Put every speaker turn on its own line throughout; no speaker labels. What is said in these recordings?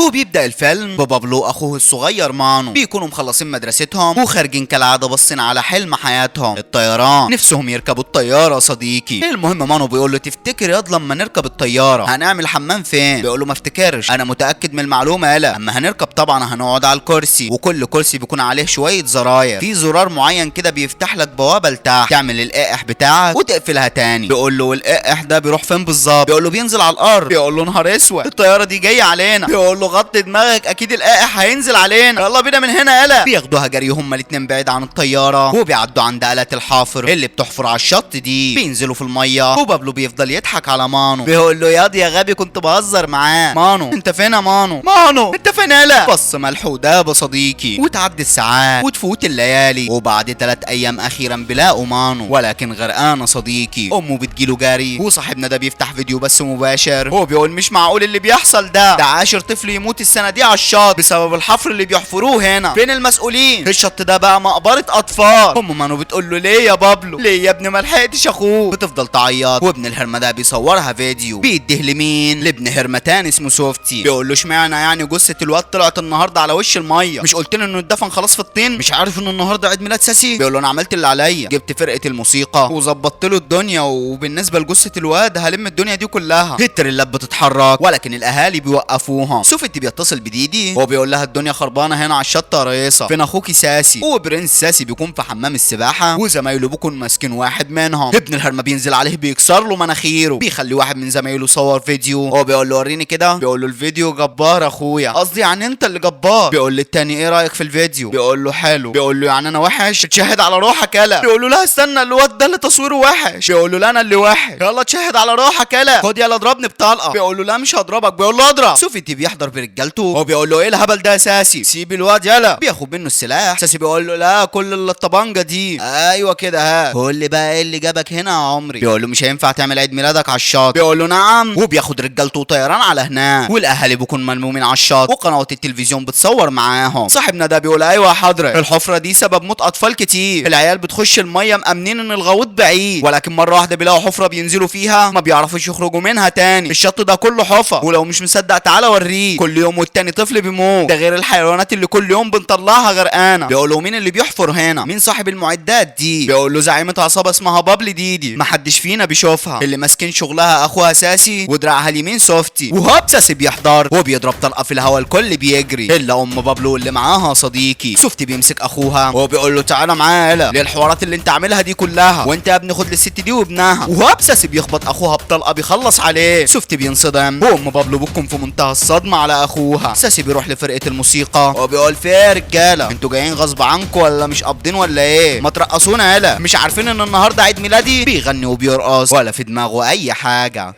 وبيبدأ الفيلم ببابلو واخوه الصغير مانو بيكونوا مخلصين مدرستهم وخارجين كالعادة باصين على حلم حياتهم الطيران. نفسهم يركبوا الطيارة صديقي. المهم مانو بيقول له تفتكر ياض لما نركب الطيارة هنعمل حمام فين؟ بيقول له ما افتكرش، انا متأكد من المعلومة يالا. اما هنركب طبعا هنقعد على الكرسي وكل كرسي بيكون عليه شوية زراير، في زرار معين كده بيفتح لك بوابة لتحت تعمل القائح بتاعك وتقفلها تاني. بيقول له والقائح ده بيروح فين بالظبط؟ بيقول له بينزل على الارض. بيقول له نهار اسود الطيارة دي جاية علينا. بيقول له غطي دماغك اكيد القائح هينزل علينا، يلا بينا من هنا يلا. بياخدوها جري هما الاتنين بعيد عن الطيارة وبيعدوا عند آلات الحافر اللي بتحفر على الشط دي. بينزلوا في المية وبابلو بيفضل يضحك على مانو بيقول له ياض يا غبي كنت بهزر معاه. مانو انت فين يا مانو؟ مانو انت فين يلا؟ بص ملح وداب صديقي. وتعدي الساعات وتفوت الليالي وبعد 3 ايام اخيرا بيلاقوا مانو ولكن غرقانة صديقي. امه بتجيله جري وصاحبنا ده بيفتح فيديو بس مباشر هو بيقول مش معقول اللي بيحصل ده 10 طفل يموت السنة دي على الشط بسبب الحفر اللي بيحفروه هنا، فين المسؤولين؟ الشط ده بقى مقبرة اطفال. ام مانو بتقول له ليه يا بابلو؟ ليه يا ابني ما لحقتش اخوه؟ بتفضل تعيط وابن الهرمة ده بيصورها فيديو بيديه لمين؟ لابن هرمة تاني اسمه سوفتي. بيقول له اشمعنى يعني جثة الواد طلعت النهارده على وش المية؟ مش قلت له انه اتدفن خلاص في الطين؟ مش عارف انه النهارده عيد ميلاد ساسي؟ بيقول له انا عملت اللي عليا، جبت فرقة الموسيقى وظبطت له الدنيا وبالنسبة لجثة الواد هلم الدنيا دي كلها. التريلات بتتحرك ولكن الاهالي بيوقفوها. سوفتي بيتصل بديدي وبيقول لها الدنيا خربانة هنا على الشط يا ريسة، فين اخوكي ساسي؟ وبرنس ساسي بيكون في حمام السباحة وزمايله بيكون ماسكين واحد منهم. ابن الهرمة بينزل عليه بيكسر له مناخيره، بيخلي واحد من زمايله صور فيديو هو بيقول له وريني كده. بيقول له الفيديو جبار اخويا، قصدي يعني انت اللي جبار. بيقول للتاني ايه رايك في الفيديو؟ بيقول له حلو. بيقول له يعني انا وحش؟ تشهد على روحك يلا. بيقول له لا استنى الواد ده اللي تصويره وحش. بيقول له لا انا اللي وحش، يلا تشهد على روحك يلا، خد يلا اضربني بطلقه. بيقول له لا مش هضربك. بيقول له اضرب. سوفتي بيحضر برجالته هو بيقول له ايه الهبل ده يا ساسي؟ سيب الواد يلا. بياخد منه السلاح. ساسي بيقول له لا كل الطبانجه دي. ايوه كده ها، قول لي بقى ايه اللي جابك هنا يا عمري؟ بيقول له مش هينفع تعمل عيد ميلادك على الشاطئ. بيقول له نعم. وبياخد رجالته طيران على هناك والاهالي بيكون ملمومين على الشاطئ وقنوات التلفزيون بتصور معاهم. صاحبنا ده بيقول ايوه يا حضره الحفره دي سبب موت اطفال كتير، العيال بتخش الميه مأمنين ان الغويط بعيد ولكن مره واحده بيلاقوا حفره بينزلوا فيها ما بيعرفوش يخرجوا منها تاني. الشط ده كله حفر ولو مش مصدق تعالى اوريك، كل يوم والتاني طفل بيموت، ده غير الحيوانات اللي كل يوم بنطلعها غرقانه. بيقول له مين اللي بيحفر هنا؟ مين صاحب المعدات دي؟ بيقول له زعيمه عصابه اسمها بابلي ديدي، محدش فينا بيشوفها، اللي ماسكين شغلها اخوها ساسي ودراعها اليمين سوفتي. وهوب ساسي بيحضر وبيضرب طلقه في الهواء الكل بيجري الا ام بابلو اللي معاها صديقي. سوفتي بيمسك اخوها وبيقول له تعالى معايا يلا للحوارات اللي انت عاملها دي كلها، وانت يا ابني خد للست دي وابنها. وهوب ساسي بيخبط اخوها بطلقه بيخلص عليه. سوفتي بينصدم وام بابلو بتكون في منتهى الصدمه على اخوها. ساسي بيروح لفرقه الموسيقى وبيقول فيها يا رجاله انتوا جايين غصب عنكم ولا مش قابضين ولا ايه؟ ما ترقصونا يلا، مش عارفين ان النهارده عيد ميلادي؟ بيغني وبيرقص ولا في دماغه اي حاجه.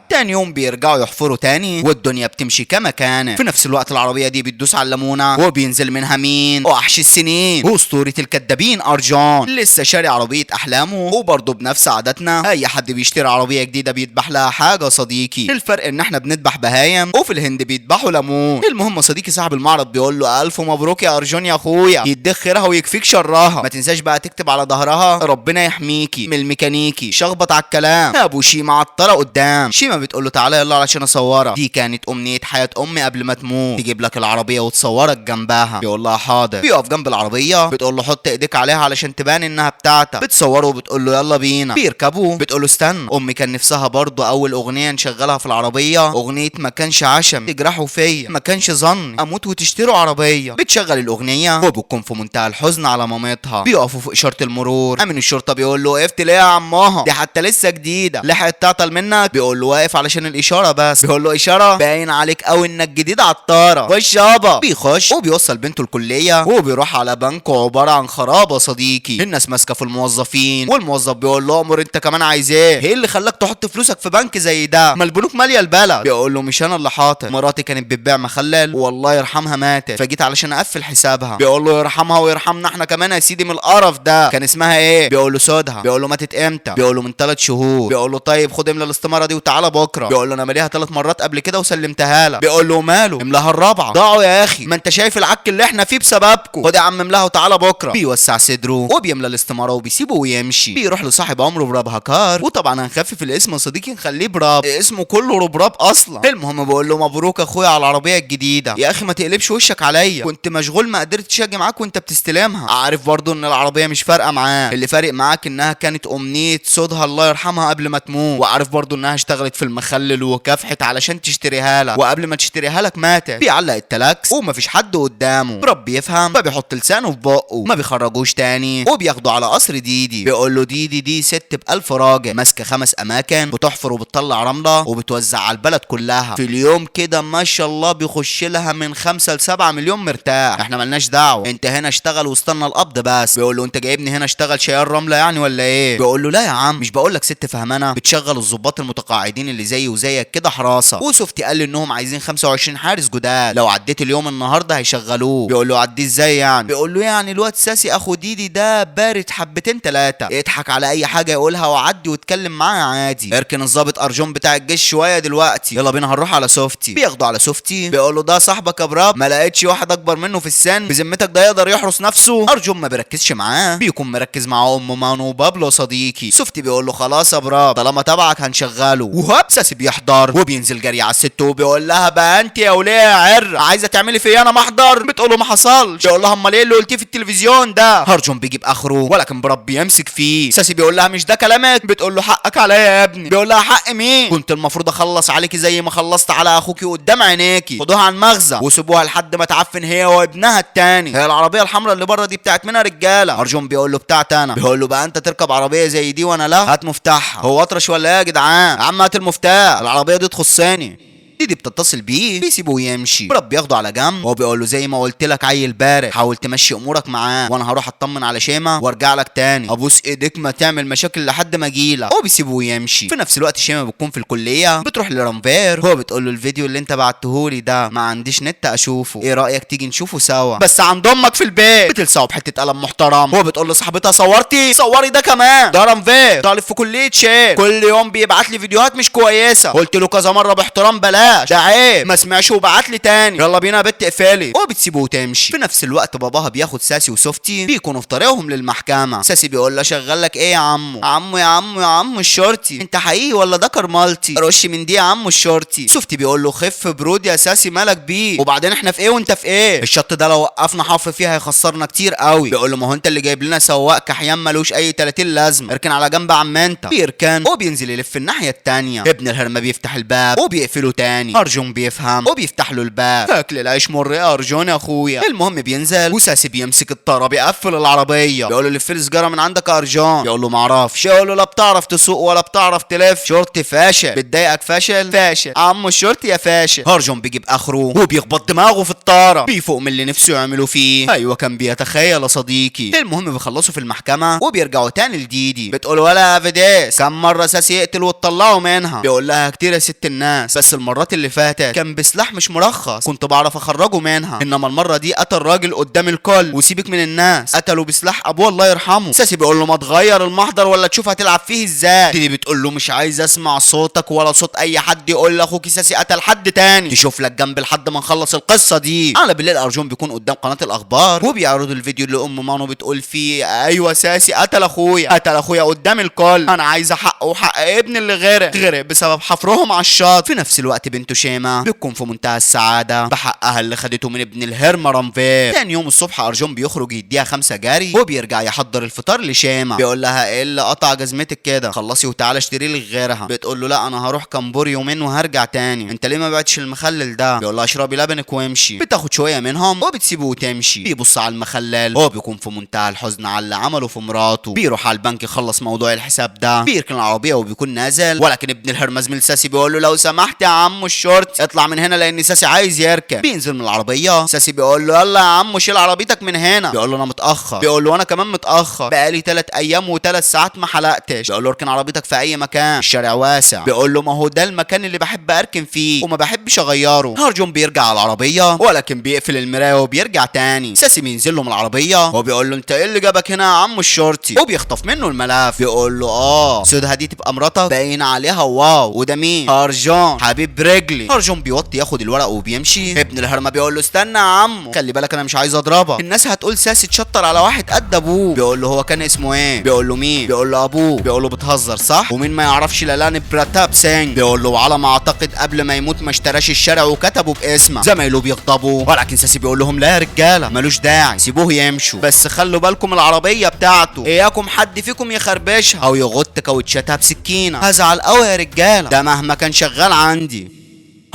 تاني يوم بيرجعوا يحفروا تاني والدنيا بتمشي كما كانت. في نفس الوقت العربيه دي بتدوس على الليمونه وبينزل منها مين؟ وحش السنين واسطوره الكدابين ارجون، لسه شاري عربيه احلامه وبرضه بنفس عاداتنا اي حد بيشتري عربيه جديده بيذبح لها حاجه صديقي. الفرق ان احنا بنذبح بهايم وفي الهند بيذبحوا ليمون. المهم صديقي صاحب المعرض بيقول له الف مبروك يا ارجون يا اخويا، يديك خيرها ويكفيك شرها، ما تنساش بقى تكتب على ظهرها ربنا يحميكي من الميكانيكي. شخبط على الكلام ابو شيما عطره قدام. شيما بتقول له تعالى يلا علشان اصورك، دي كانت امنيه حياه امي قبل ما تموت، تجيب لك العربيه وتصورك جنبها. بيقول لها حاضر. بيقف جنب العربيه بتقول له حط ايديك عليها علشان تبان انها بتاعتك. بتصوره وبتقول له يلا بينا. بيركبوا بتقول له استنى، امي كان نفسها برضه اول اغنيه نشغلها في العربيه اغنيه ما كانش عشم تجرحوا فيا ما كانش ظن اموت وتشتروا عربيه. بتشغل الاغنيه وبتكون في منتهى الحزن على مامتها. بيقفوا في اشاره المرور، امين الشرطه بيقول له وقفت ليه يا عمها؟ دي حتى لسه جديده لحقت تعطل منك؟ بيقول له واقف علشان الاشاره بس. بيقول له اشاره؟ باين عليك قوي انك جديد عطاره، خش يابا. بيخش وبيوصل بنته الكليه وبيروح على بنك عباره عن خرابه صديقي. الناس ماسكه في الموظفين والموظف بيقول له امر انت كمان عايز ايه اللي خلاك تحط فلوسك في بنك زي ده؟ ما البنوك ماليه البلد. بيقول له مش انا اللي حاطط، مراتي كانت بتبيع مخلل والله يرحمها ماتت فجيت علشان اقفل حسابها. بيقول له يرحمها ويرحمنا احنا كمان يا سيدي من القرف ده. كان اسمها ايه؟ بيقول له سودها. بيقول له ماتت امتى؟ بيقول له من 3 شهور. بيقول له طيب خد املى الاستماره دي وتعالى بكره. بيقول له انا ماليها 3 مرات قبل كده وسلمتها لك. بيقول له ماله؟ املاها الرابعه. ضاعوا يا اخي، ما انت شايف العك اللي احنا فيه بسببكم. خد يا عم املاها وتعالى بكره. بيوسع صدره وبيملى الاستماره وبيسيبه ويمشي. بيروح لصاحب عمره براب هكار، وطبعا هنخفف الاسم يا صديقي نخليه براب، اسمه كله ربراب اصلا. المهم بيقول له مبروك اخويا على العربيه الجديده. يا اخي ما تقلبش وشك عليا، كنت مشغول ما قدرتش اجي معاك وانت بتستلمها. عارف برضو ان العربيه مش فارقه معاه، اللي فارق معاك انها كانت امنيه صدها الله يرحمها قبل ما تموت. وعارف برضو انها اشتغلت في المخلل وكافحت علشان تشتريها لك، وقبل ما تشتريها لك ماتت. بيعلق التلاكس ومفيش حد قدامه. رب يفهم، فبيحط لسانه في بقه، ما بيخرجوش تاني، وبياخده على قصر ديدي. بيقول له دي ست ب1000 راجل ماسكه 5 اماكن، بتحفر وبتطلع رمله وبتوزع على البلد كلها في اليوم كده ما شاء الله بيخش لها من 5 ل7 مليون مرتاح. احنا ملناش دعوه، انت هنا اشتغل واستنى القبض بس. بيقول له انت جايبني هنا اشتغل شيال رمله يعني ولا ايه؟ بيقول له لا يا عم، مش بقول لك ست فهمانه بتشغل الضباط المتقاعدين اللي زيي وزيك كده حراسه. وسوفتي قال لي انهم عايزين 25 حارس جداد، لو عديت اليوم النهارده هيشغلوه. بيقول له عديه ازاي يعني؟ بيقول له يعني الواد ساسي اخو ديدي ده بارد حبتين 3، اضحك على اي حاجه يقولها وعدي واتكلم معاه عادي. اركن الظابط ارجون بتاع الجيش شويه دلوقتي، يلا بينا هنروح على سوفتي. بياخدوا على سوفتي. بيقول له ده صاحبك يا براب؟ ما لقيتش واحد اكبر منه في السن؟ بذمتك ده يقدر يحرس نفسه؟ ارجون ما بيركزش معاه، بيكون مركز مع ام مانو وبابلو صديقي. سوفتي بيقول له خلاص يا براب طالما تبعك هنشغله. وهوب ساسي بيحضر وبينزل جري على الست وبيقول لها بقى انت يا وليه يا عر عايزه تعملي فيا انا محضر؟ بتقول له ما حصلش. بيقول لها امال ايه اللي قلتيه في التلفزيون ده؟ ارجون بيجيب اخره ولكن براب بيمسك فيه. ساسي بيقول لها مش ده كلامك؟ بتقول له حقك عليا يا ابني. بيقول لها حق مين؟ كنت المفروض اخلص عليكي زي ما خلصت على اخوكي قدام عينيكي. خدوها على المخزن وسيبوها لحد ما تعفن هي وابنها التاني. هي العربيه الحمراء اللي بره دي بتاعت منها رجاله. ارجون بيقول له بتاعت انا. بيقول له بقى انت تركب عربيه زي دي وانا لا؟ هات مفتاحها. هو اطرش ولا ايه يا جدعان؟ يا عم هات المفتاح، العربيه دي تخصني. ديدي بتتصل بيه بيسيبه ويمشي. برب بياخده على جنب وهو بيقول له زي ما قلت لك عيل بارد، حاول تمشي امورك معاه وانا هروح اطمن على شيماء وارجع لك تاني. ابوس ايديك ما تعمل مشاكل لحد ما اجيلك. هو بيسيبه ويمشي. في نفس الوقت شيماء بتكون في الكليه، بتروح لرانفير. هو بتقول له الفيديو اللي انت بعتهولي ده ما عنديش نت اشوفه، ايه رايك تيجي نشوفه سوا بس عند امك في البيت؟ بتلسعه بحته قلم محترم. هو بتقول لصاحبتها صورتي؟ صوري ده كمان، ده رانفير طالب في كليه شير، كل يوم بيبعت لي فيديوهات مش كويسه، قلت له كذا مره باحترام بلاش، ده عيب، ما سمعش وبعت لي تاني، يلا بينا يا بت اقفلي. وبتسيبه وتمشي. في نفس الوقت باباها بياخد ساسي وسوفتي بيكونوا في طريقهم للمحكمه. ساسي بيقول له شغل لك ايه يا عمو؟ عمو الشرطي، انت حقيقي ولا ده كرمالتي؟ رش من دي يا عمو الشرطي. سوفتي بيقول له خف برود يا ساسي مالك بيه؟ وبعدين احنا في ايه وانت في ايه؟ الشط ده لو وقفنا حفر فيه هيخسرنا كتير قوي. بيقول له ما هو انت اللي جايب لنا سواق كحيان ملوش اي 30 لازمه، اركن على جنب يا عم انت. بيركن وبينزل يلف الناحيه التانيه. ابن الهرمه بيفتح الباب وبيقفله تاني. ارجون بيفهم وبيفتح له الباب. اكل العيش مر يا ارجون يا اخويا. المهم بينزل وساسي بيمسك الطاره بيقفل العربيه. بيقول له لف لي سجاره من عندك يا ارجون. بيقول له ما اعرفش. يقول له لا بتعرف تسوق ولا بتعرف تلف، شرطي فاشل، بتضايقك فاشل عمو الشرطي يا فاشل. ارجون بيجيب اخره وبيخبط دماغه في الطاره، بيفوق من اللي نفسه يعملوا فيه. ايوه كان بيتخيل يا صديقي. المهم بيخلصوا في المحكمه وبيرجعوا تاني لديدي. بتقول ولا فيديس كم مره ساسي يقتل وتطلعوا منها؟ بيقول لها كتير يا ست الناس، بس المرات اللي فاتت كان بسلاح مش مرخص كنت بعرف اخرجه منها، انما المره دي قتل راجل قدام الكل. وسيبك من الناس، قتلوا بسلاح ابوه الله يرحمه. ساسي بيقول له ما تغير المحضر ولا تشوف هتلعب فيه ازاي. ديدي بتقول له مش عايز اسمع صوتك ولا صوت اي حد يقول لاخوك ساسي قتل حد تاني، تشوف لك جنب لحد ما نخلص القصه دي. على بالليل ارجون بيكون قدام قناه الاخبار وبيعرضوا الفيديو اللي ام مانو بتقول فيه ايوه ساسي قتل اخويا قدام الكل، انا عايزه حقه وحق ابن اللي غرق بسبب حفرهم على الشاطئ. في نفس الوقت بنته شيماء بتكون في منتهى السعاده بحقها اللي خدته من ابن الهرمه رانفير. تاني يوم الصبح ارجون بيخرج يديها 5 جري وبيرجع يحضر الفطار لشيماء. بيقول لها ايه اللي قطع جزمتك كده؟ خلصي وتعالى اشتري لي غيرها. بتقول له لا انا هروح كامبور يومين وهرجع تاني. انت ليه ما بعتش المخلل ده؟ بيقول لها اشربي لبنك وامشي. بتاخد شويه منهم وبتسيبه وتمشي. بيبص على المخلل هو بيكون في منتهى الحزن على اللي عمله في مراته. بيروح على البنك يخلص موضوع الحساب ده. بيركن العربيه وبيكون نازل، ولكن ابن الهرمه زميل ساسي بيقول له لو سمحت يا عم عمو الشرطي اطلع من هنا لان ساسي عايز يركب. بينزل من العربيه. ساسي بيقول له يلا يا عمو شيل عربيتك من هنا. بيقول له انا متاخر. بيقول له انا كمان متاخر، بقالي 3 ايام و3 ساعات ما حلقتش. بيقول له اركن عربيتك في اي مكان، الشارع واسع. بيقول له ما هو ده المكان اللي بحب اركن فيه وما بحبش اغيره. ارجون بيرجع على العربيه ولكن بيقفل المرايه وبيرجع تاني. ساسي بينزل له من العربيه وبيقول له انت ايه اللي جابك هنا يا عمو الشرطي؟ وبيخطف منه الملف. بيقول له سودها دي تبقى مراتك؟ باين عليها واو. وده مين؟ ارجون حبيب رجلي. ارجون بيوطي ياخد الورق وبيمشي. ابن الهرمه بيقول له استنى يا عمو، خلي بالك انا مش عايز اضربك، الناس هتقول ساسي اتشطر على واحد قد ابوه. بيقول له هو كان اسمه ايه؟ بيقول له مين؟ بيقول له ابوه. بيقول له بتهزر صح؟ ومين ما يعرفش لالان براتاب سينج؟ بيقول له على ما اعتقد قبل ما يموت ما اشتراش الشارع وكتبه باسمه. زمايله بيغضبوا ولكن ساسي بيقول لهم لا يا رجاله ملوش داعي، سيبوه يمشوا، بس خلوا بالكم العربيه بتاعته اياكم حد فيكم يخربشها او يغط كاوتشاتها بسكينه، هزعل قوي يا رجاله، ده مهما كان شغال عندي.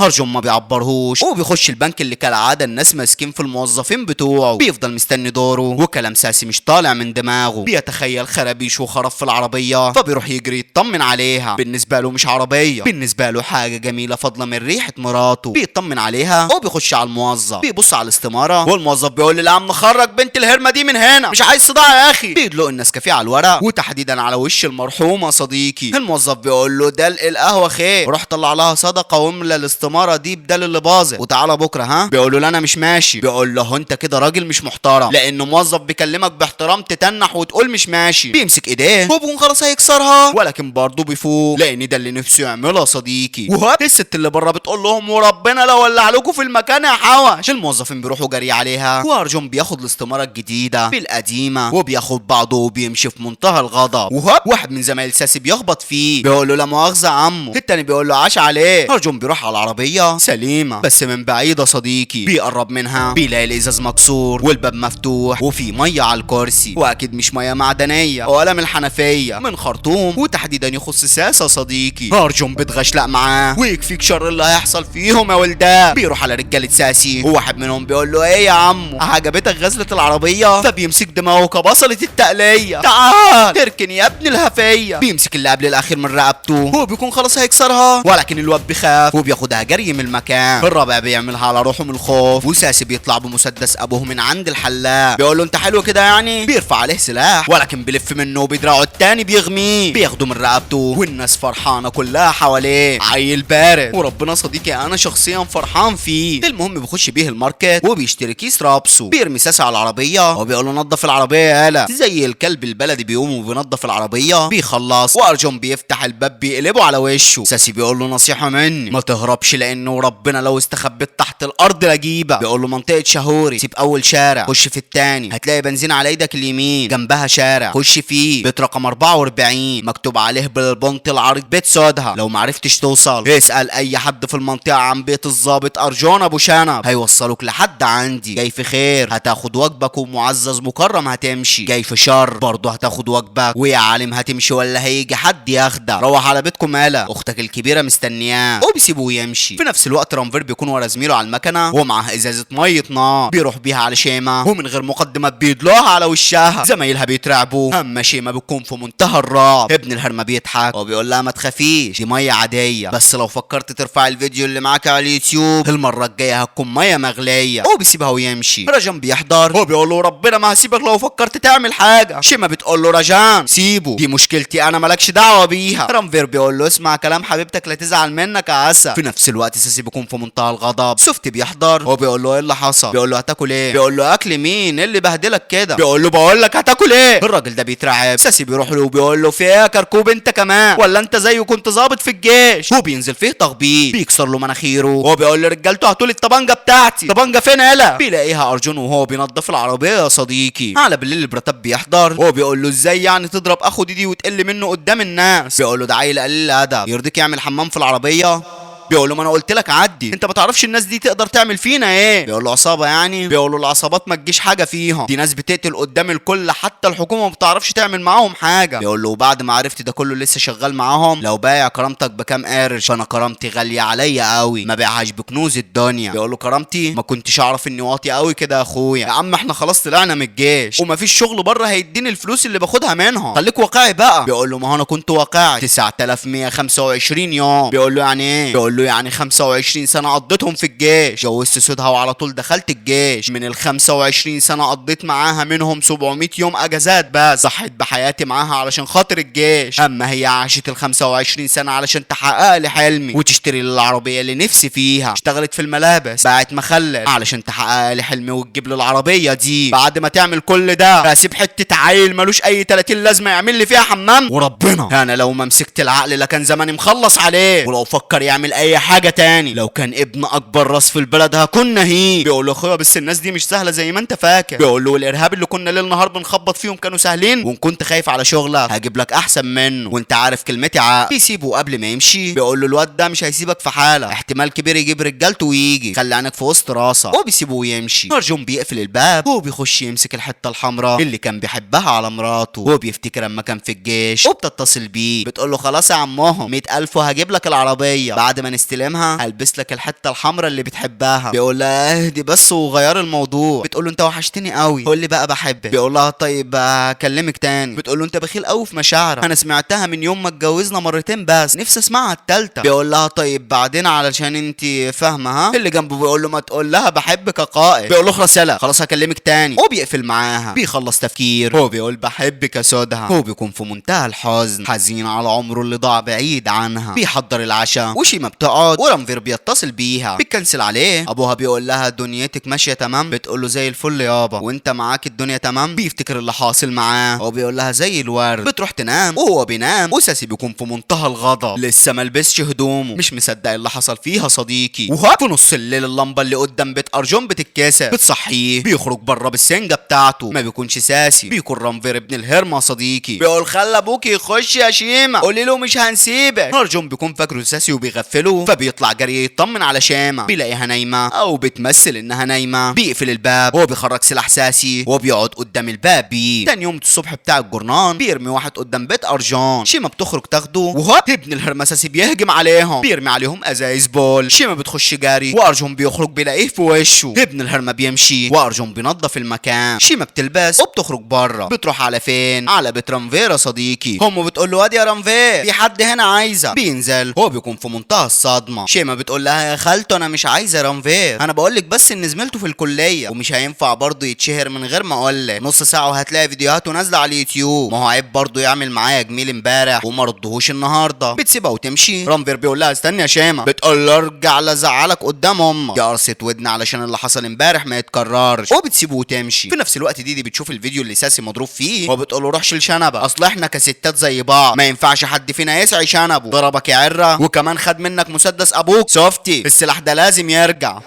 ارجون ما بيعبرهوش وبيخش البنك اللي كالعاده الناس ماسكين في الموظفين بتوعه. بيفضل مستني دوره وكلام ساسي مش طالع من دماغه. بيتخيل خرابيش وخرف في العربيه فبيروح يجري يطمن عليها. بالنسبه له مش عربيه، بالنسبه له حاجه جميله فاضله من ريحه مراته. بيطمن عليها وبيخش على الموظف. بيبص على الاستماره والموظف بيقول لي لا عم خرج بنت الهرمه دي من هنا، مش عايز صداع يا اخي. بيدلق النسكافيه على الورق وتحديدا على وش المرحومه صديقي. الموظف بيقول له دلق القهوه خير، روح طلع لها صدقه واملى الاستماره دي بدل اللي باظت وتعالى بكره ها. بيقول له لا انا مش ماشي. بيقول له انت كده راجل مش محترم، لانه موظف بيكلمك باحترام تتنح وتقول مش ماشي. بيمسك ايديه وبيكون خلاص هيكسرها ولكن برضه بيفوق لان ده اللي نفسه يعملها صديقي. وهو الست اللي بره بتقول لهم وربنا لو ولع لكم في المكان يا حوش. الموظفين بيروحوا جري عليها وارجون بياخد الاستماره الجديده بالقديمه وبياخد بعضه وبيمشي في منتهى الغضب. وهوب واحد من زمايل ساسي بيخبط فيه. بيقول له لا مؤاخذه يا عمو. التاني بيقول له عاش عليه. ارجون بيروح على العربيه سليمه بس من بعيد يا صديقي. بيقرب منها بيلاقي الازاز مكسور والباب مفتوح وفي ميه على الكرسي، واكيد مش ميه معدنيه ولا من الحنفيه، من خرطوم وتحديدا يخص ساسه صديقي. ارجون بيتغشلق معاه ويكفيك شر اللي هيحصل فيهم يا ولدان. بيروح على رجاله ساسي وواحد منهم بيقول له ايه يا عمو عجبتك غزله العربيه؟ فبيمسك دماغه كبصله التقليه. تعال تركن يا ابن الهفيه. بيمسك اللي قبل الاخير من رقبته هو بيكون خلاص هيكسرها ولكن الواد بيخاف وبياخدها جري من المكان. الرابع بيعملها على روحه من الخوف وساسي بيطلع بمسدس ابوه من عند الحلاق. بيقول له انت حلو كده يعني؟ بيرفع عليه سلاح ولكن بيلف منه وبيدرعه التاني بيغميه. بياخده من رقبته والناس فرحانه كلها حواليه. عيل بارد وربنا صديقي انا شخصيا فرحان فيه. المهم بيخش بيه الماركت وبيشتري كيس رابسو. بيرمي ساسي على العربيه وبيقول له نظف العربيه يالا زي الكلب البلدي بيقوم وبينظف العربيه. بيخلص وارجون بيفتح الباب بيقلبه على وشه. ساسي بيقول له نصيحه مني ما تهربش لانه ربنا لو استخبيت تحت الارض لاجيبك. بيقول له منطقه شهوري سيب اول شارع خش في التاني هتلاقي بنزين على ايدك اليمين جنبها شارع خش فيه بيت رقم 44 مكتوب عليه بالبنط العريض بيت سودها. لو معرفتش توصل اسال اي حد في المنطقه عن بيت الضابط ارجون ابو شنب هيوصلوك لحد عندي. جاي في خير هتاخد واجبك ومعزز مكرم هتمشي، جاي في شر برضه هتاخد واجبك ويا عالم هتمشي ولا هيجي حد ياخدك. روح على بيتكم يالا اختك الكبيره مستنياه. وبيسيبوه يمشي. في نفس الوقت رانفير بيكون ورا زميله على المكنه ومعاه ازازه ميه نار بيروح بيها على شيماء ومن غير مقدمات بيدلوها على وشها. زمايلها بيترعبوا اما شيماء بتكون في منتهى الرعب. ابن الهرمه بيضحك وبيقول لها ما تخافيش دي ميه عاديه بس لو فكرت ترفع الفيديو اللي معاك على اليوتيوب المره الجايه هتكون ميه مغليه. وبيسيبها ويمشي. رجان بيحضر وبيقول له ربنا ما هسيبك لو فكرت تعمل حاجه. شيماء بتقول له رجان سيبه دي مشكلتي انا مالكش دعوه بيها. رانفير بيقول له اسمع كلام حبيبتك لا تزعل منك يا عسل. في نفس الوقت ساسي بيكون في منتهى الغضب. سوفت بيحضر وبيقول له ايه اللي حصل؟ بيقول له هتاكل ايه؟ بيقول له اكل مين؟ ايه اللي بهدلك كده؟ بيقول له بقول لك هتاكل ايه؟ الراجل ده بيترعب. ساسي بيروح له وبيقول له في ايه يا كركوب انت كمان ولا انت زيه كنت ظابط في الجيش؟ وبينزل فيه تخبيط بيكسر له مناخيره وبيقول لرجالته هاتوا لي الطبنجه بتاعتي. الطبنجه فين يالا؟ بيلاقيها ارجون وهو بينظف العربيه يا صديقي. على بالليل البرتاب بيحضر وبيقول له ازاي يعني تضرب اخو ديدي وتقل منه قدام الناس؟ بيقول له ده عيل قليل الادب يرضيك يعمل حمام في العربيه؟ بيقول له ما انا قلت لك عدي انت ما تعرفش الناس دي تقدر تعمل فينا ايه؟ بيقول له عصابه يعني؟ بيقول له العصابات ما تجيش حاجه فيهم دي ناس بتقتل قدام الكل حتى الحكومه ما بتعرفش تعمل معاهم حاجه. بيقول له وبعد ما عرفت ده كله لسه شغال معاهم لو بايع كرامتك بكام قرش؟ فانا كرامتي غاليه عليا قوي ما بيعهاش بكنوز الدنيا. بيقول له كرامتي ما كنتش اعرف اني واطي قوي كده يا اخويا. يا عم احنا خلاص طلعنا من الجيش ومفيش شغل بره هيديني الفلوس اللي باخدها منهم خليك واقعي بقى. بيقول له ما هو انا كنت واقعي 9125 يوم. بيقول له يعني ايه؟ بيقول له له يعني 25 سنه قضيتهم في الجيش، جوزت سودها وعلى طول دخلت الجيش. من ال 25 سنه قضيت معاها منهم 700 يوم اجازات بس، ضحيت بحياتي معاها علشان خاطر الجيش. اما هي عاشت ال 25 سنه علشان تحقق لي حلمي وتشتري لي العربيه اللي نفسي فيها. اشتغلت في الملابس، باعت مخلل علشان تحقق لي حلمي وتجيب لي العربيه دي. بعد ما تعمل كل ده اسيب حته عيل ملوش اي 30 لازمه يعمل لي فيها حمام؟ وربنا انا لو ما مسكت العقل لكان زماني مخلص عليه، ولو فكر يعمل اي حاجه تاني لو كان ابن اكبر راس في البلد هكون نهيه. بيقول له اخويا بس الناس دي مش سهله زي ما انت فاكر. بيقول له الارهاب اللي كنا ليل نهار بنخبط فيهم كانوا سهلين، وان كنت خايف على شغلك هجيب لك احسن منه، وانت عارف كلمتي عقل. بيسيبه قبل ما يمشي بيقول له الواد ده مش هيسيبك في حاله، احتمال كبير يجيب رجالته ويجي، خلي عينك في وسط راسك. وبيسيبه ويمشي. ارجون بيقفل الباب وبيخش يمسك الحته الحمراء اللي كان بيحبها على مراته، وبيفتكر اما كان في الجيش. وبتتصل بيه بتقول له خلاص يا عمهم 100,000 وهجيب لك العربيه، بعد ما نستلمها هلبس لك الحته الحمراء اللي بتحبها. بيقول لها اهدي بس وغير الموضوع. بتقول له انت وحشتني قوي، قول لي بقى بحبك. بيقول لها طيب اكلمك تاني. بتقول له انت بخيل قوي في مشاعرك، انا سمعتها من يوم ما اتجوزنا مرتين بس، نفسي اسمعها التالتة. بيقول لها طيب بعدين علشان انت فاهمه. ها اللي جنبه بيقول له ما تقول لها بحبك يا قائد. بيقول له اخلص يلا خلاص هكلمك تاني. وبيقفل معاها. بيخلص تفكير هو بيقول بحبك يا سودها. هو بيكون في منتهى الحزن، حزين على عمره اللي ضاع بعيد عنها. بيحضر العشاء وشيما بتقعد ورانفير بيتصل بيها، بتكنسل عليه. ابوها بيقول لها دنيتك ماشيه تمام؟ بتقول له زي الفل يابا، وانت معاك الدنيا تمام؟ بيفتكر اللي حاصل معاه وبيقول لها زي الورد. بتروح تنام وهو بينام، وساسي بيكون في منتهى الغضب، لسه ما لبسش هدومه، مش مصدق اللي حصل فيها صديقي. وهو في نص الليل اللمبه اللي قدام بيت ارجون بتتكسر، بتصحيه. بيخرج بره بالسنجه بتاعته، ما بيكونش ساسي، بيكون رانفير ابن الهرمه صديقي. بيقول خلى ابوك يخش يا شيما، قولي له مش هنسيبك. ارجون بيكون فاكره ساسي وبيغفله، فبيطلع جري يطمن على شيما، بيلاقيها نايمه او بتمثل انها نايمه. بيقفل الباب وهو بيخرج سلاح ساسي وبيقعد قدام الباب بيه. تاني يوم الصبح بتاع الجورنان بيرمي واحد قدام بيت ارجون. شيما بتخرج تاخده، وهو ابن الهرمه ساسي بيهجم عليهم، بيرمي عليهم ازايز بول. شيما بتخش جاري وارجون بيخرج بيلاقيه في وشه. ابن الهرمه بيمشي وارجون بينظف المكان. شيما بتلبس وبتخرج بره. بتروح على فين؟ على بيت رانفير صديقي. هم بتقول له واد يا رانفير في حد هنا عايزه. بينزل هو بيكون في منتهى الصدمه. شيما بتقول لها يا خالته انا مش عايزه رانفير، انا بقول لك بس ان زميلته في الكليه ومش هينفع برضه يتشهر من غير ما اقول لك. نص ساعه وهتلاقي فيديوهاته نازله على اليوتيوب، ما هو عيب برضه يعمل معايا جميل امبارح وما ردهوش النهارده. بتسيبها وتمشي. رانفير بيقول لها استني يا شيما. بتقول له ارجع لزعلك قدام امك يا قرصه ودن علشان اللي حصل امبارح ما يتكررش. وبتسيبه وتمشي. في نفس الوقت دي بتشوف الفيديو اللي ساسي مضروب فيه وبتقول له روح شيل شنبه، اصل احنا كستات زي بعض ما ينفعش حد فينا يسعي شنبه. ضربك يا عره وكمان خد منك مسدس ابوك سوفتي، السلاح ده لازم يرجع.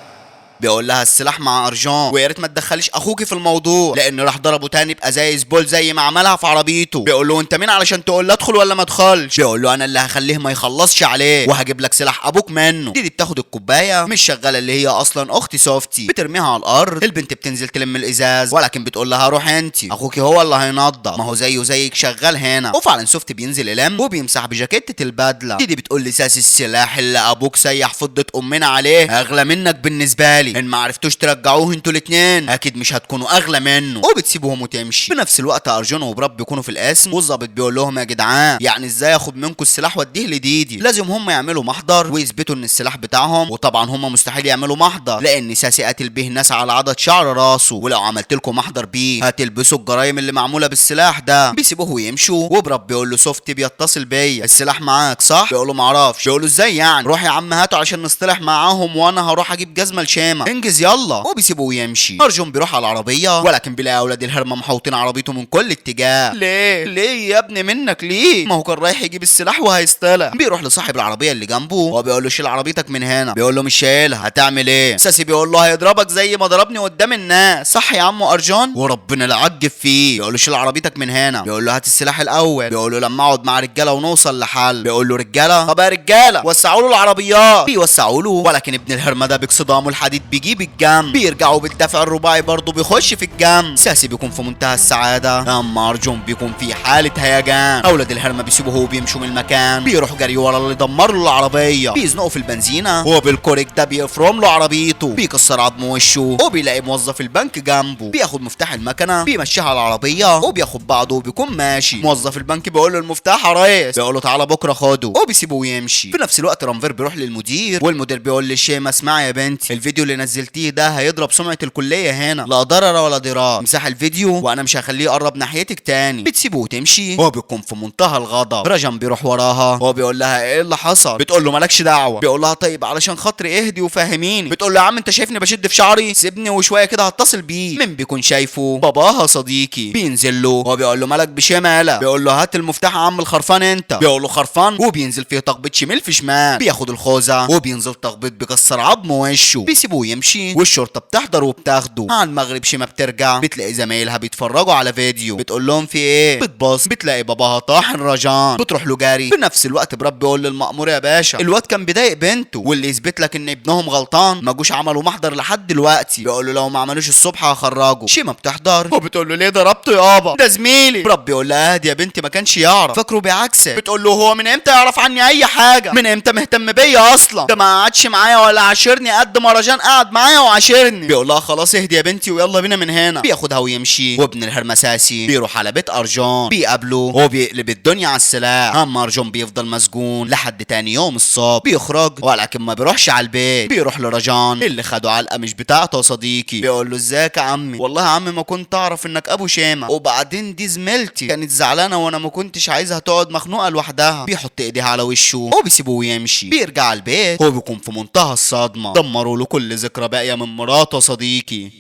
بيقول لها السلاح مع ارجون ويا ريت ما تدخليش اخوكي في الموضوع لان راح ضربه تاني بازايز بول زي ما عملها في عربيته. بيقول له انت مين علشان تقول له ادخل ولا ما ادخلش؟ بيقول له انا اللي هخليه ما يخلصش عليه وهجيب لك سلاح ابوك منه. دي بتاخد الكوبايه مش شغاله اللي هي اصلا اختي سوفتي، بترميها على الارض. البنت بتنزل تلم الازاز ولكن بتقول لها روح انت، اخوكي هو اللي هينضف، ما هو زيه زيك شغال هنا. وفعلا سوفتي بينزل يلم وبيمسح بجاكيته البدله. دي بتقول لساسي السلاح اللي ابوك سيح فضه امنا عليه اغلى منك بالنسبه لي، ان ما عرفتوش ترجعوه انتوا الاثنين اكيد مش هتكونوا اغلى منه. وبتسيبهم وتمشي. في نفس الوقت ارجون وبراب بيكونوا في القسم والظابط بيقول لهم يا جدعان يعني ازاي اخد منكم السلاح واديه لديدي؟ لازم هم يعملوا محضر ويثبتوا ان السلاح بتاعهم، وطبعا هم مستحيل يعملوا محضر لان ساسي قاتل به ناس على عدد شعر راسه، ولو عملت لكم محضر بيه هتلبسوا الجرايم اللي معموله بالسلاح ده. بيسيبوه ويمشوا. وبراب بيقول له سوفتي بيتصل بيا السلاح معاك صح؟ بيقول له معرفش. بيقول له ازاي يعني؟ روح يا عم هاته عشان نصطلح معاهم وانا هروح اجيب جزمه لشيما، انجز يلا. وبيسيبوه ويمشي. ارجون بيروح على العربيه ولكن بيلاقي اولاد الهرمه محوطين عربيته من كل اتجاه. ليه يا ابني منك ليه؟ ما هو كان رايح يجيب السلاح وهيستلم. بيروح لصاحب العربيه اللي جنبه وبيقول له شيل عربيتك من هنا. بيقول له مش شايلها هتعمل ايه؟ ساسي بيقول له هيضربك زي ما ضربني قدام الناس صح يا عم ارجون؟ وربنا لا عجب فيه. بيقول له شيل عربيتك من هنا. بيقول له هات السلاح الاول. بيقول له لما اقعد مع رجاله ونوصل لحل. بيقول له رجاله؟ طب يا رجاله وسعوا له العربيات. بيوسعوا له ولكن ابن الهرمه ده بيكسر ضامه الحديد بيجيب الجم. بيرجعوا بالدفع الرباعي برضه بيخش في الجم. ساسي بيكون في منتهى السعاده، اما ارجون بيكون في حاله هيجان. اولاد الهرمه بيسيبوه وبيمشوا من المكان، بيروحوا جري ورا اللي دمر له العربيه، بيزنقوا في البنزينه وبالكوريك ده بيفرم له عربيته، بيكسر عظم وشه وبيلاقي موظف البنك جنبه، بياخد مفتاح المكنه بيمشيها على العربيه وبياخد بعضه وبيكون ماشي. موظف البنك بيقول له المفتاح يا ريس، بيقول له تعالى بكره خده وبيسيبه ويمشي. في نفس الوقت رانفير بيروح للمدير والمدير بيقول للشيماء اسمعي يا بنتي، الفيديو اللي نزلتيه ده هيضرب سمعه الكليه هنا، لا ضرر ولا ضرار، امسح الفيديو وانا مش هخليه يقرب ناحيتك تاني. بتسيبه وتمشي. هو بيكون في منتهى الغضب. رجم بيروح وراها وهو بيقول لها ايه اللي حصل؟ بتقول له مالكش دعوه. بيقول لها طيب علشان خاطري اهدي وفهميني. بتقول له يا عم انت شايفني بشد في شعري؟ سيبني وشويه كده هتصل بيه. مين بيكون شايفه؟ باباها صديقي. بينزل له وهو بيقول له مالك بشمالة؟ بيقول له هات المفتاح يا عم الخرفان انت. بيقول له خرفان وبينزل فيه تخبيط شمال في شمال. بياخد الخوذه وبينزل تخبيط بيكسر عظم وشه. بيسيبوه يمشي والشرطه بتحضر وبتاخده. على المغرب شيماء بترجع بتلاقي زمايلها بيتفرجوا على فيديو. بتقول لهم في ايه؟ بتبص بتلاقي باباها طاحن رجان. بتروح له جاري. في نفس الوقت برب بيقول للمأمور يا باشا الواد كان بيضايق بنته واللي يثبت لك ان ابنهم غلطان ما جوش عملوا محضر لحد دلوقتي. بيقول له لو ما عملوش الصبح هخرجه. شيماء بتحضر وبتقول له ليه ضربته يابا؟ ده زميلي. برب بيقول لها اهدي يا بنتي ما كانش يعرف، فاكره بعكسك. بتقول له هو من امتى يعرف عني اي حاجه؟ من امتى مهتم بيا اصلا؟ ده ما قعدش معايا ولا عاشرني قد ما رجان قعد معايا وعاشرني. بيقول لها خلاص اهدي يا بنتي ويلا بينا من هنا. بياخدها ويمشي. وابن الهرمساسي بيروح على بيت ارجون بيقابله وبيقلب الدنيا على السلاح. اما ارجون بيفضل مسجون لحد تاني يوم الصبح. بيخرج ولكن ما بيروحش على البيت. بيروح لرجان اللي خده علقه مش بتاعته صديقي. بيقول له ازيك يا عمي؟ والله يا عمي ما كنت اعرف انك ابو شيماء، وبعدين دي زميلتي كانت زعلانه وانا ما كنتش عايزها تقعد مخنوقه لوحدها. بيحط ايديها على وشه وبيسيبوه ويمشي. بيرجع البيت هو بيكون في منتهى الصدمه، دمروا له كل ذكرى باقيه من مراته صديقي.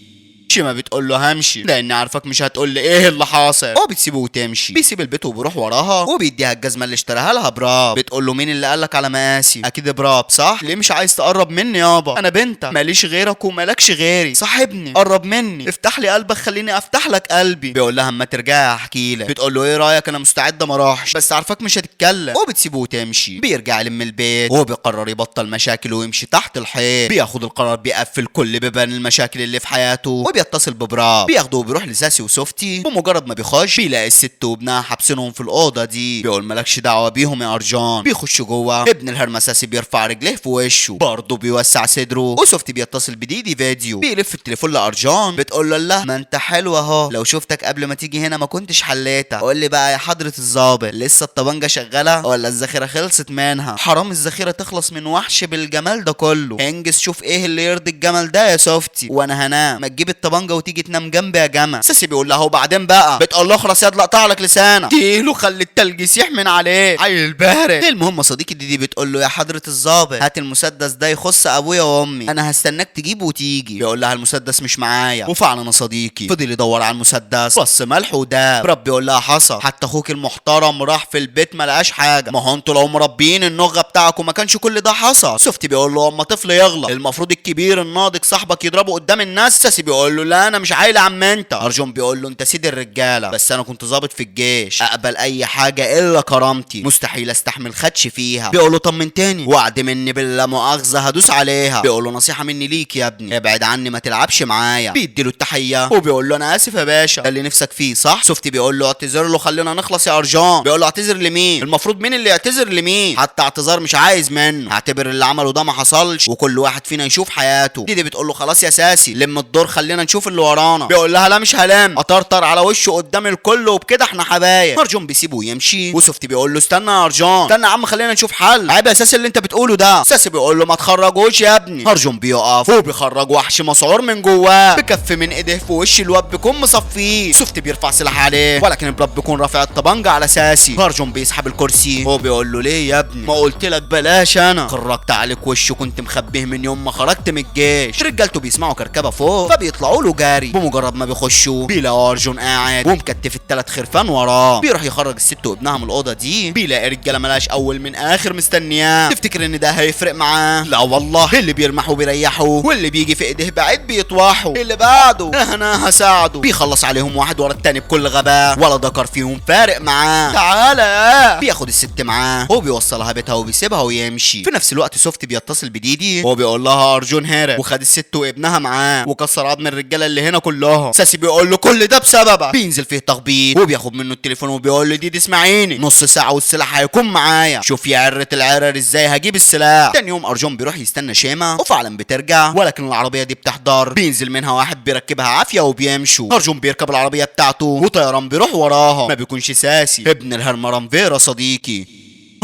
شيماء بتقول له همشي لاني عارفك مش هتقول لي ايه اللي حاصل. هو بتسيبه وتمشي. بيسيب البيت وبيروح وراها وبيديها الجزمه اللي اشتراها لها براب. بتقول له مين اللي قالك على مقاسي؟ اكيد براب صح؟ ليه مش عايز تقرب مني يابا؟ انا بنتك ماليش غيرك ومالكش غيري، صاحبني قرب مني افتح لي قلبك خليني افتح لك قلبي. بيقول لها اما ترجعي احكي لك. بتقول له ايه رايك؟ انا مستعده ما اروحش بس عارفك مش هتتكلم. وبتسيبه وتمشي. بيرجع يلم البيت وهو بيقرر يبطل مشاكل ويمشي تحت الحيط. بياخد القرار بيقفل كل بيبان المشاكل اللي في حياته وبيتصل ببراب. بياخده وبيروح لساسي وسوفتي. ومجرد ما بيخش بيلاقي الست وابنها حابسينهم في الاوضه دي. بيقول مالكش دعوه بيهم يا ارجان. بيخش جوه. ابن الهرمساسي بيرفع رجليه في وشه برضه بيوسع صدره. وسوفتي بيتصل بديدي فيديو. بيلف التليفون لارجان. بتقول له الله ما انت حلو اهو، لو شفتك قبل ما تيجي هنا ما كنتش حليتها. قول لي بقى يا حضره الظابط لسه الطبنجه شغاله ولا الذخيره خلصت منها؟ حرام الذخيره تخلص من وحش بالجمال ده كله. انجز شوف ايه اللي يرضي الجمل ده يا سوفتي وانا هنام. ما تجيب الطبنجه وتيجي تنام جنبي يا جمل. ساسي بيقول لها وبعدين بقى. بتقول له اخرس ياد اقطع لك لسانك. اديله خلي التلج يسيح من عليه عيل بارد. المهم صديقي ديدي بتقول له يا حضره الظابط هات المسدس ده يخص ابويا وامي، انا هستناك تجيبه وتيجي. بيقول لها المسدس مش معايا. وفعلا صديقي فضل يدور على المسدس بس ملح وداب. رب بيقول لها حصل حتى اخوك المحترم راح في البيت ما لقاش حاجه. ما هو انتوا لو مربيين النغه بتاعكم ما كانش كل ده حصل. سوفتي بيقول له اما طفل يغلط المفروض الكبير الناضج صاحبك يضربه قدام الناس. ساسي بيقول له لا انا مش عايل يا عم انت. ارجون بيقول له انت سيد الرجاله بس انا كنت ضابط في الجيش، اقبل اي حاجه الا كرامتي، مستحيل استحمل خدش فيها. بيقول له طمنتني وعد مني باللا مؤاخذه هدوس عليها. بيقول له نصيحه مني ليك يا ابني ابعد عني ما تلعبش معايا. بيديله التحيه وبيقول له انا اسف يا باشا ده اللي نفسك فيه صح؟ سوفتي بيقول له اعتذر له خلينا نخلص يا ارجون. بيقول له اعتذر لمين؟ المفروض مين اللي يعتذر لمين؟ حتى اعتذار مش عايز منه، اعتبر اللي عمله ده ما حصلش وكل واحد فينا يشوف حياته. دي بتقول له خلاص يا ساسي لم الدور خلينا نشوف اللي ورانا. بيقول لها لا مش هلام، اطرطر على وشه قدام الكل وبكده احنا حبايب. ارجون بيسيبه ويمشي. وسوفتي بيقول له استنى يا ارجون استنى يا عم خلينا نشوف حل، عيب يا ساسي اللي انت بتقوله ده. ساسي بيقول له ما تخرجوش يا ابني. ارجون بيقف وبيخرج وحش مسعور من جواه بكف من ايديه في وش الواد بيكون مصفيه. سوفتي بيرفع سلاح عليه ولكن الباب بيكون رافع الطبنجه على ساسي. ارجون بيسحب الكرسي وبيقول له ليه يا ابني؟ ما قلت لك بلاش، انا خرجت عليك وشه كنت مخبيه من يوم ما خرجت من الجيش. رجالته بيسمعوا كركبه فوق فبيطلعوا بيطلعوا له جاري. بمجرد ما بيخشوا بيلاقوا ارجون قاعد ومكتف الثلاث خرفان وراه. بيروح يخرج الست وابنها من الاوضه دي، بيلاقي رجاله ملهاش اول من اخر مستنياه. تفتكر ان ده هيفرق معاه؟ لا والله، اللي بيرمحوا بيريحوا واللي بيجي في ايديه بعيد بيطوحوا. اللي بعده انا هساعده. بيخلص عليهم واحد ورا التاني بكل غباء، ولا ذكر فيهم فارق معاه. تعالى. بياخد الست معاه وبيوصلها بيتها وبيسيبها ويمشي. في نفس الوقت سوفت بيتصل بديدي وبيقول لها ارجون هرب وخد الست وابنها معاه وكسر عظم الرجاله اللي هنا كلها. ساسي بيقول له كل ده بسببك. بينزل فيه تخبيط وبياخد منه التليفون وبيقول له ديدي اسمعيني، نص ساعه والسلاح هيكون معايا. شوف يا عرة العرر ازاي هجيب السلاح. تاني يوم ارجون بيروح يستنى شيما وفعلا بترجع، ولكن العربيه دي بتحضر. بينزل منها واحد بيركبها عافيه وبيمشوا. ارجون بيركب العربيه بتاعته وطيران بيروح وراها. ما بيكونش ساسي ابن الهرمران فيرا صديقي.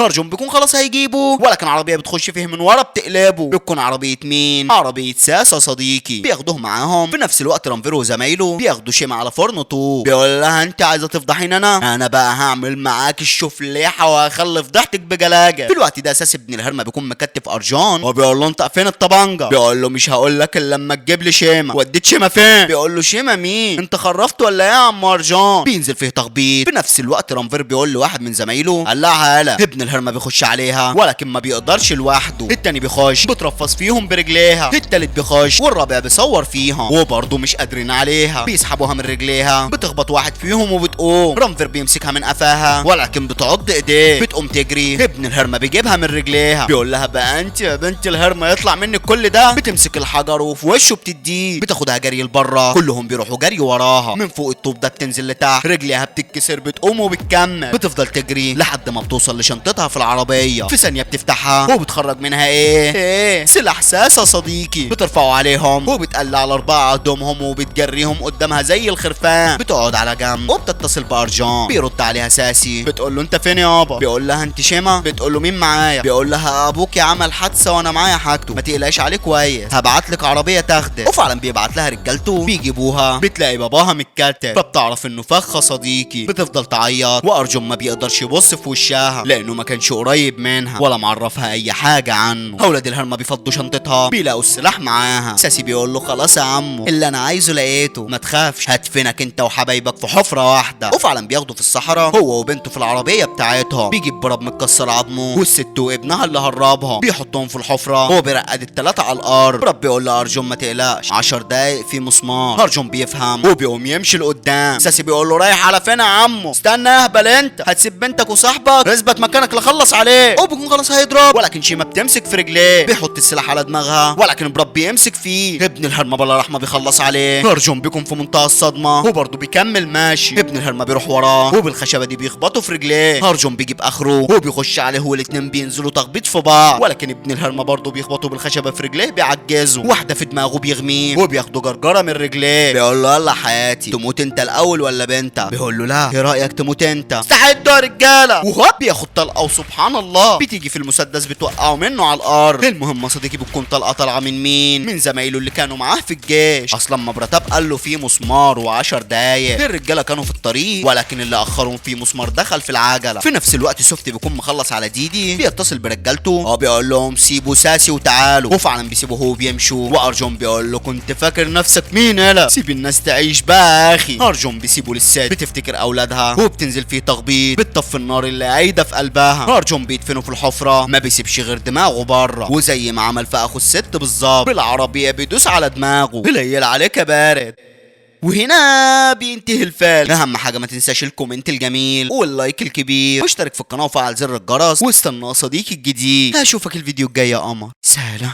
ارجون بيكون خلاص هيجيبه، ولكن عربيه بتخش فيه من ورا بتقلبه. بتكون عربيه مين؟ عربيه ساسا صديقي. بياخدوه معاهم. في نفس الوقت رانفيرو وزمايله بياخدوا شيما على فرن طوب. بيقول لها انت عايزه تفضحيني انا بقى هعمل معاك الشفليحه وهخلي فضحتك بجلاجه. في الوقت ده اساس ابن الهرمه بيكون مكتف ارجون وبيقول له انت فين الطبنجه؟ بيقول له مش هقول لك الا لما تجيب لي شيما. وديت شيما فين؟ بيقول له شيما مين؟ انت خرفت ولا ايه يا عم ارجون؟ بينزل فيه تخبيط. في نفس الوقت رانفير بيقول لواحد من زمايله قلعها هلا. ابن الهرمه بيخش عليها ولكن ما بيقدرش لوحده. التاني بيخش بترفص فيهم برجليها. التالت بيخش والرابع بيصور فيها وبرضه مش قادرين عليها. بيسحبوها من رجليها، بتخبط واحد فيهم وبتقوم. رانفير بيمسكها من قفاها ولكن بتعض ايديه. بتقوم تجري. ابن الهرمه بيجيبها من رجليها. بيقول لها بقى انت يا بنت الهرمه يطلع منك كل ده؟ بتمسك الحجر وفي وشه بتديه. بتاخدها جري لبره. كلهم بيروحوا جري وراها. من فوق الطوب ده بتنزل لتحت. رجليها بتتكسر. بتقوم وبتكمل. بتفضل تجري لحد ما بتوصل لشنطتها في العربيه. في ثانيه بتفتحها وبتخرج منها ايه سلاح ساسا صديقي. بترفعه عليهم وبتقلع على 4 قدامهم وبتجريهم قدامها زي الخرفان. بتقعد على جنب وبتتصل بارجون. بيرد عليها ساسي. بتقول له انت فين يابا؟ بيقول لها انت شيما؟ بتقول له مين معايا؟ بيقول لها ابوكي عمل حادثه وانا معايا حاجته، ما تقلقيش عليه كويس، هبعت لك عربيه تاخدك. وفعلا بيبعت لها رجالته بيجيبوها. بتلاقي باباها متكتف فبتعرف انه فخ صديقي. بتفضل تعيط وارجون ما بيقدرش يبص في وشها لانه ما كانش قريب منها ولا معرفها اي حاجه عنه. اولاد الهرمه بيفضوا شنطتها بيلاقوا السلاح معاها. ساسي بيقول له خلاص يا عمو اللي انا عايزه لقيته، ما تخافش، هدفنك انت وحبايبك في حفره واحده. وفعلا بياخدوا في الصحراء هو وبنته في العربيه بتاعتهم. بيجيب براب متكسر عظمه والست وابنها اللي هربهم بيحطهم في الحفره. هو بيرقد الثلاثه على الارض. براب بيقول لارجون ما تقلقش 10 دقايق في مسمار. ارجون بيفهم وبيقوم يمشي لقدام. ساسي بيقول له رايح على فين يا عمو؟ استنى اهبل انت، هتسيب بنتك وصاحبك؟ اثبت مكانك لخلص عليه. هو بيكون خلاص هيضرب ولكن شيما بتمسك في رجليه. بيحط السلاح على دماغها ولكن براب بيمسك فيه. ابن الهرمه بلا رحمه بيخلص عليه. ارجون بيكون في منتهى الصدمه وبرضه بيكمل ماشي. ابن الهرمه بيروح وراه وبالخشبه دي بيخبطوا في رجليه. ارجون بيجيب اخره وبيخش عليه والاتنين بينزلوا تخبيط في بعض، ولكن ابن الهرمه برضه بيخبطوا بالخشبه في رجليه بيعجزوا. واحده في دماغه بيغميه وبياخدوا جرجره من رجليه. بيقول له يلا حياتي تموت انت الاول ولا بنتك؟ بيقول له لا، ايه رايك تموت انت؟ استعدوا يا رجاله. وهوب بياخد طلقه وسبحان الله بتيجي في المسدس بتوقعه منه على الارض. المهم يا صديقي بتكون طلقه طالعه من مين؟ من زمايله اللي كانوا معاه في الجيش. اصلا مبرتاب قال له في مسمار و10 دقايق. الرجاله كانوا في الطريق ولكن اللي اخرهم في مسمار دخل في العجله. في نفس الوقت سوفت بيكون مخلص على ديدي. بيتصل برجالته بيقول لهم سيبوا ساسي وتعالوا. وفعلا بيسيبوه وبيمشوا. وارجون بيقول له كنت فاكر نفسك مين يالا؟ سيب الناس تعيش بقى يا اخي. ارجون بيسيبه للست بتفتكر اولادها وبتنزل فيه تخبيط. بتطفي النار اللي قايده في قلبها. ارجون بيدفنه في الحفره ما بيسيبش غير دماغه بره، وزي ما عمل في اخو الست بالظبط بالعربيه بيدوس على دماغه. قليل عليك يا بارد. وهنا بينتهي الفيلم. اهم حاجه ما تنساش الكومنت الجميل واللايك الكبير واشترك في القناه وفعل زر الجرس واستنى صديقي الجديد. هشوفك الفيديو الجاي يا قمر. سلام.